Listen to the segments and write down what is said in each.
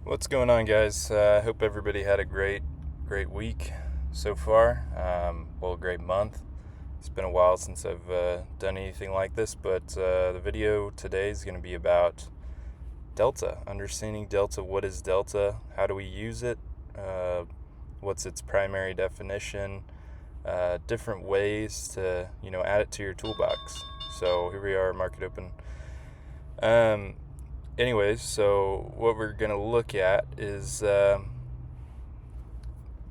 What's going on, guys? I hope everybody had a great week so far. A great month. It's been a while since I've done anything like this, but the video today is going to be about delta, understanding delta. What is delta? How do we use it? What's its primary definition? Different ways to add it to your toolbox. So here we are, market open. Anyways, so what we're gonna look at is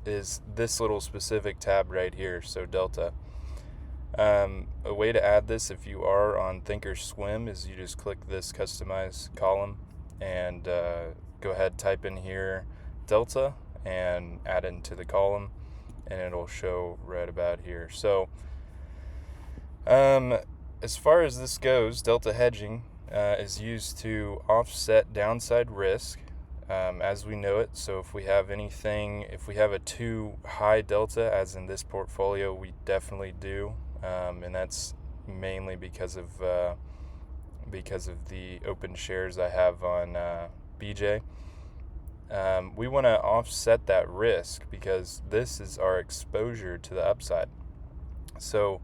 this little specific tab right here. So delta. A way to add this, if you are on Thinkorswim, is you just click this customize column and go ahead, type in here delta and add it into the column, and it'll show right about here. So as far as this goes, delta hedging is used to offset downside risk as we know it. So if we have a too high delta, as in this portfolio, we definitely do, and that's mainly because of the open shares I have on BJ. We want to offset that risk because this is our exposure to the upside. So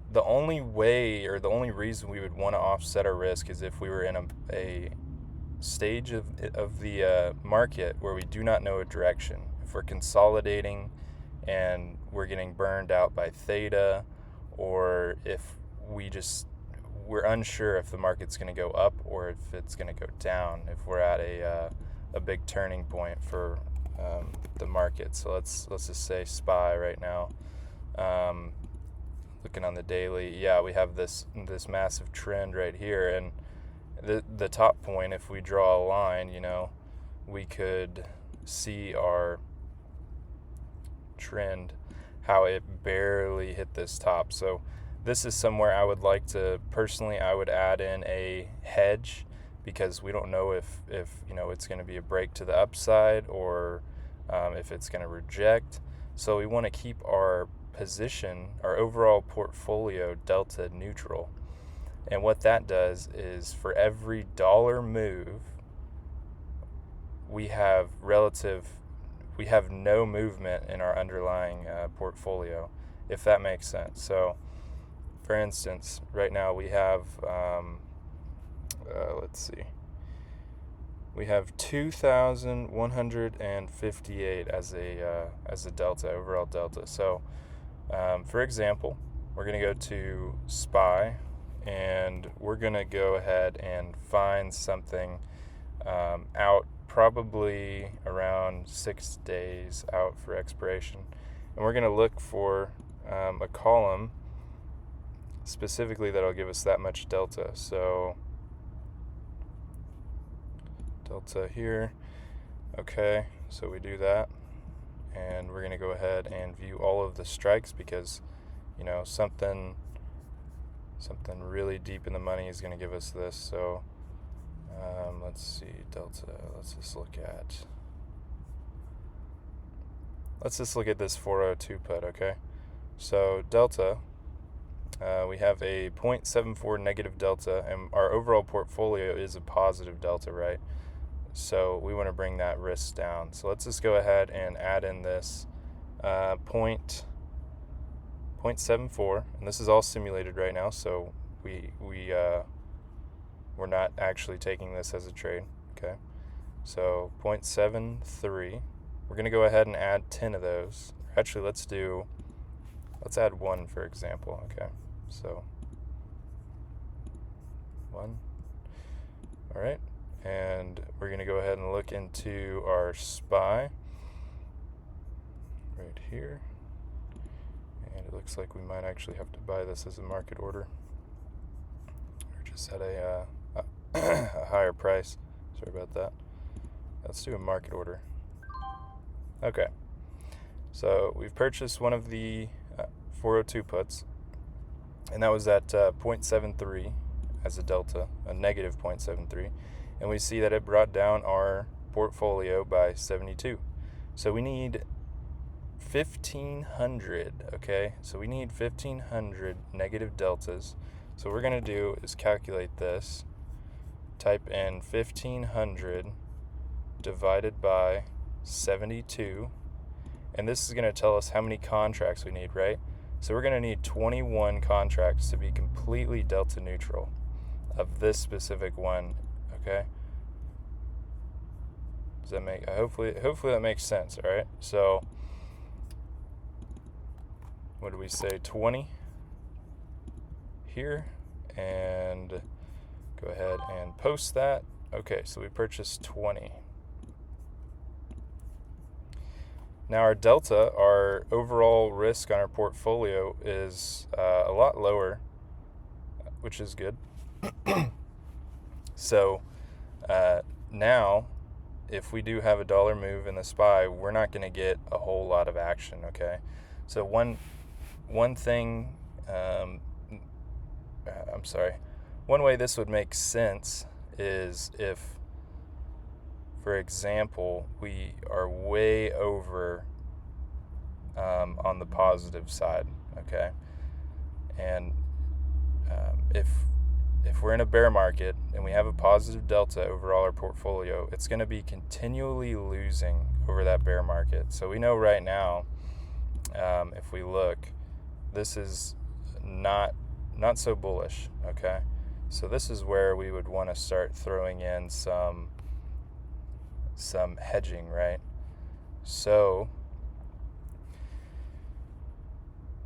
the only way, or the only reason we would want to offset our risk, is if we were in a stage of the market where we do not know a direction. If we're consolidating and we're getting burned out by theta, or if we're unsure if the market's going to go up or if it's going to go down, if we're at a big turning point for the market. So let's just say SPY right now. Looking on the daily, we have this massive trend right here, and the top point, if we draw a line, we could see our trend, how it barely hit this top. So this is somewhere I would add in a hedge, because we don't know if it's going to be a break to the upside, or if it's going to reject. So we want to keep our position, our overall portfolio, delta neutral. And what that does is, for every dollar move, we have no movement in our underlying portfolio, if that makes sense. So for instance, right now we have we have 2,158 as a delta, overall delta. So for example, we're going to go to SPY, and we're going to go ahead and find something out probably around 6 days out for expiration. And we're going to look for a column specifically that'll give us that much delta. So delta here. Okay, so we do that. And we're going to go ahead and view all of the strikes, because something really deep in the money is going to give us this. So let's see, delta. Let's just look at this 402 put. Okay, so delta, we have a 0.74 negative delta, and our overall portfolio is a positive delta, right? So we want to bring that risk down. So let's just go ahead and add in this 0.74, and this is all simulated right now, so we're not actually taking this as a trade. Okay, so 0.73. We're going to go ahead and add 10 of those. Actually, let's add one, for example. Okay, so 1. All right. And we're going to go ahead and look into our SPY right here. And it looks like we might actually have to buy this as a market order, or just at a higher price. Sorry about that. Let's do a market order. Okay. So we've purchased one of the 402 puts, and that was at 0.73 as a delta, a negative 0.73. And we see that it brought down our portfolio by 72. So we need 1,500, okay? So we need 1,500 negative deltas. So what we're going to do is calculate this. Type in 1,500 divided by 72. And this is going to tell us how many contracts we need, right? So we're going to need 21 contracts to be completely delta neutral of this specific one, okay? Does that make, hopefully that makes sense, all right? So what do we say, 20 here, and go ahead and post that. Okay, so we purchased 20. Now our delta, our overall risk on our portfolio is a lot lower, which is good. So now, if we do have a dollar move in the SPY, we're not going to get a whole lot of action, okay? So one way this would make sense is if, for example, we are way over on the positive side, okay? And if we're in a bear market and we have a positive delta over all our portfolio, it's going to be continually losing over that bear market. So we know right now, if we look, this is not so bullish, okay? So this is where we would want to start throwing in some hedging, right? So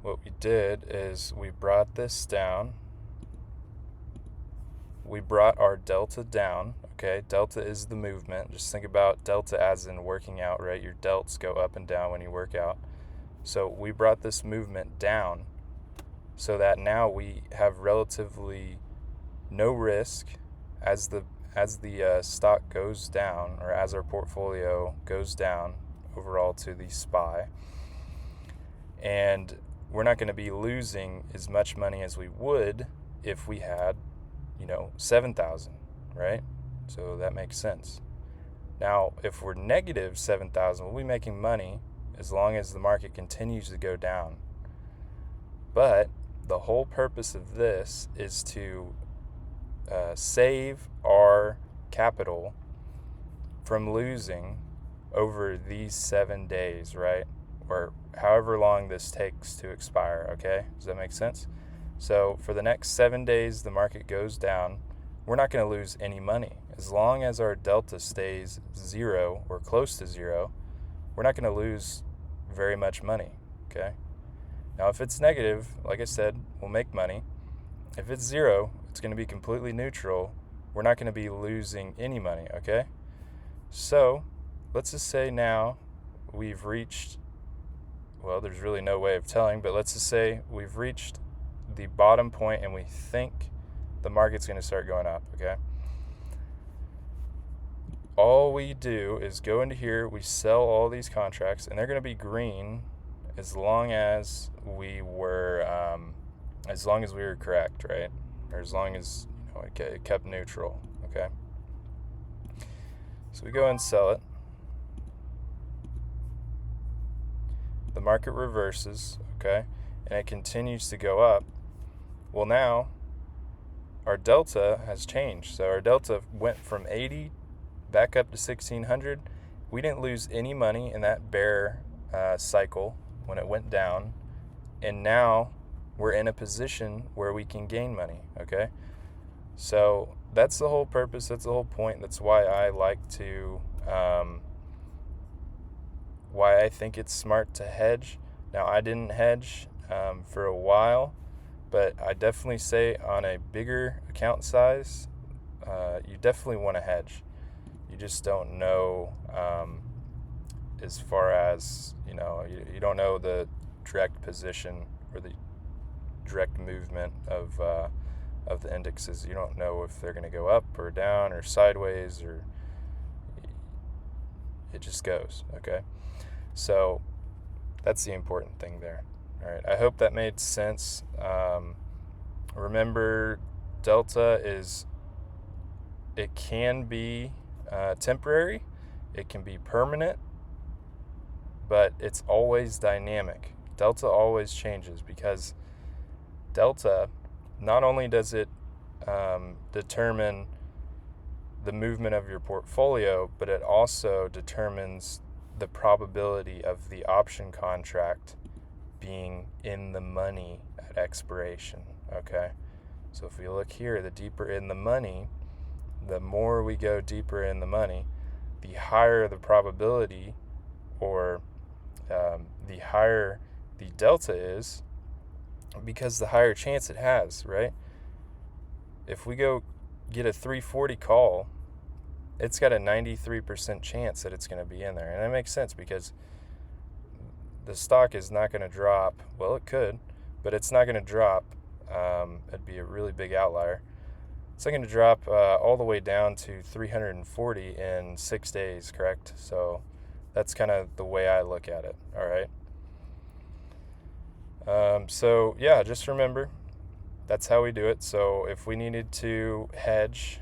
what we did is we brought this down. We brought our delta down, okay? Delta is the movement. Just think about delta as in working out, right? Your delts go up and down when you work out. So we brought this movement down so that now we have relatively no risk as the stock goes down, or as our portfolio goes down overall to the SPY. And we're not going to be losing as much money as we would if we had, 7,000, right? So that makes sense. Now, if we're negative 7,000, we'll be making money as long as the market continues to go down. But the whole purpose of this is to save our capital from losing over these 7 days, right? Or however long this takes to expire, okay? Does that make sense? So for the next 7 days, the market goes down. We're not going to lose any money. As long as our delta stays zero or close to zero, we're not going to lose very much money, okay? Now, if it's negative, like I said, we'll make money. If it's zero, it's going to be completely neutral. We're not going to be losing any money, okay? So let's just say now we've reached, well, there's really no way of telling, but let's just say we've reached the bottom point and we think the market's going to start going up, okay? All we do is go into here, we sell all these contracts, and they're going to be green as long as we were correct, right? Or as long as it kept neutral, okay? So we go and sell it. The market reverses, okay? And it continues to go up. Well, now our delta has changed. So our delta went from 80 back up to 1600. We didn't lose any money in that bear cycle when it went down. And now we're in a position where we can gain money, okay? So that's the whole purpose. That's the whole point. That's why I like to, why I think it's smart to hedge. Now, I didn't hedge for a while, but I definitely say on a bigger account size, you definitely want to hedge. You just don't know as far as, you don't know the direct position or the direct movement of the indexes. You don't know if they're going to go up or down or sideways, or it just goes, okay? So that's the important thing there. All right, I hope that made sense. Remember, delta it can be temporary, it can be permanent, but it's always dynamic. Delta always changes because delta, not only does it determine the movement of your portfolio, but it also determines the probability of the option contract being in the money at expiration. Okay, so if we look here, the deeper in the money, the more we go deeper in the money, the higher the probability, or the higher the delta is, because the higher chance it has, right? If we go get a 340 call, it's got a 93% chance that it's going to be in there. And that makes sense because the stock is not going to drop. Well, it could, but it's not going to drop. It'd be a really big outlier. It's not going to drop all the way down to 340 in 6 days, correct? So that's kind of the way I look at it, all right? So yeah, just remember, that's how we do it. So if we needed to hedge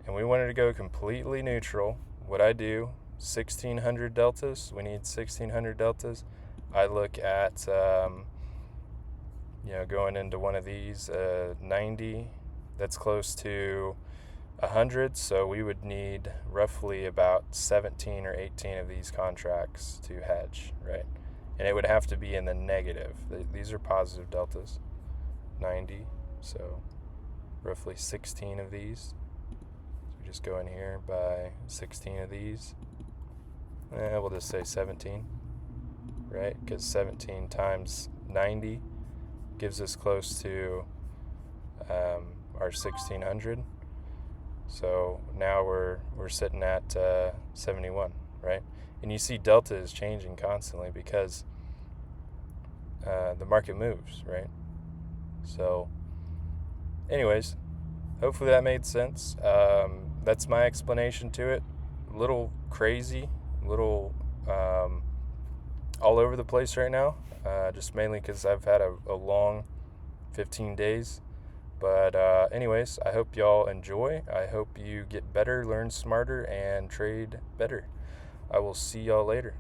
and we wanted to go completely neutral, what I do, 1,600 deltas, we need 1,600 deltas. I look at, going into one of these, 90, that's close to 100, so we would need roughly about 17 or 18 of these contracts to hedge, right? And it would have to be in the negative. These are positive deltas, 90, so roughly 16 of these. So we just go in here, buy 16 of these. We'll just say 17, right? Because 17 times 90 gives us close to our 1,600. So now we're sitting at 71, right? And you see delta is changing constantly because the market moves, right? So anyways, hopefully that made sense. That's my explanation to it. A little crazy, a little all over the place right now, just mainly because I've had a long 15 days. But anyways, I hope y'all enjoy. I hope you get better, learn smarter, and trade better. I will see y'all later.